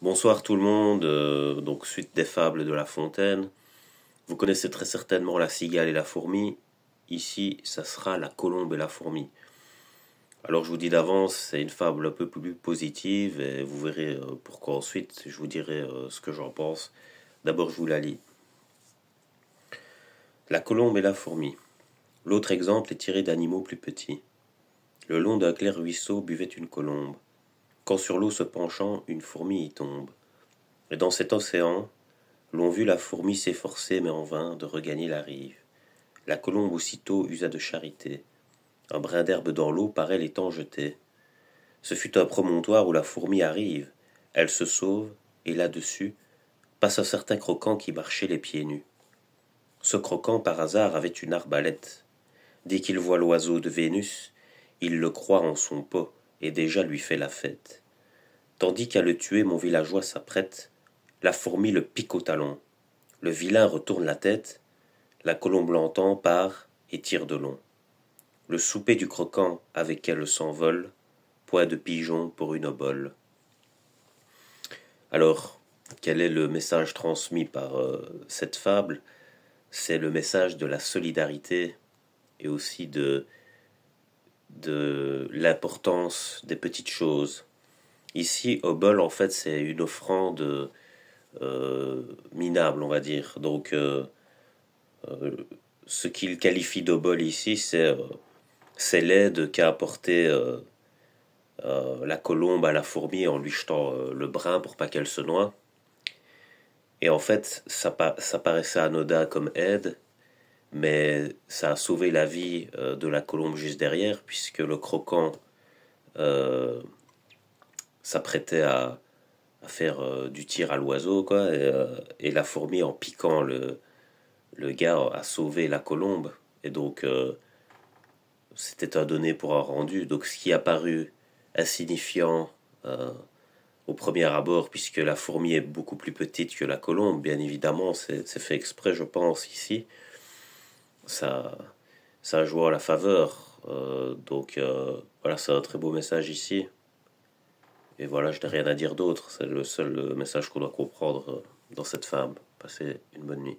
Bonsoir tout le monde, donc suite des fables de La Fontaine. Vous connaissez très certainement la cigale et la fourmi. Ici, ça sera la colombe et la fourmi. Alors je vous dis d'avance, c'est une fable un peu plus positive et vous verrez pourquoi ensuite. Je vous dirai ce que j'en pense. D'abord, je vous la lis. La colombe et la fourmi. L'autre exemple est tiré d'animaux plus petits. Le long d'un clair ruisseau buvait une colombe. Quand sur l'eau se penchant, une fourmi y tombe. Et dans cet océan, l'on vit la fourmi s'efforcer, mais en vain, de regagner la rive. La colombe aussitôt usa de charité. Un brin d'herbe dans l'eau par elle étant jeté. Ce fut un promontoire où la fourmi arrive. Elle se sauve, et là-dessus passe un certain croquant qui marchait les pieds nus. Ce croquant, par hasard, avait une arbalète. Dès qu'il voit l'oiseau de Vénus, il le croit en son pot, et déjà lui fait la fête. Tandis qu'à le tuer mon villageois s'apprête, la fourmi le pique au talon. Le vilain retourne la tête, la colombe l'entend, part et tire de long. Le souper du croquant avec elle s'envole, point de pigeon pour une obole. Alors, quel est le message transmis par cette fable? C'est le message de la solidarité et aussi de l'importance des petites choses. Ici, obole, en fait, c'est une offrande minable, on va dire. Donc, euh, ce qu'il qualifie d'obole ici, c'est l'aide qu'a apporté la colombe à la fourmi en lui jetant le brin pour pas qu'elle se noie. Et en fait, ça paraissait anodin comme aide, mais ça a sauvé la vie de la colombe juste derrière, puisque le croquant euh, s'apprêtait à faire du tir à l'oiseau, quoi, et la fourmi, en piquant le gars, a sauvé la colombe. Et donc, c'était un donné pour un rendu. Donc, ce qui a paru insignifiant au premier abord, puisque la fourmi est beaucoup plus petite que la colombe, bien évidemment, c'est fait exprès, je pense, ici. Ça, ça joue à la faveur. Voilà, c'est un très beau message ici. Et voilà, je n'ai rien à dire d'autre. C'est le seul message qu'on doit comprendre dans cette fable. Passez une bonne nuit.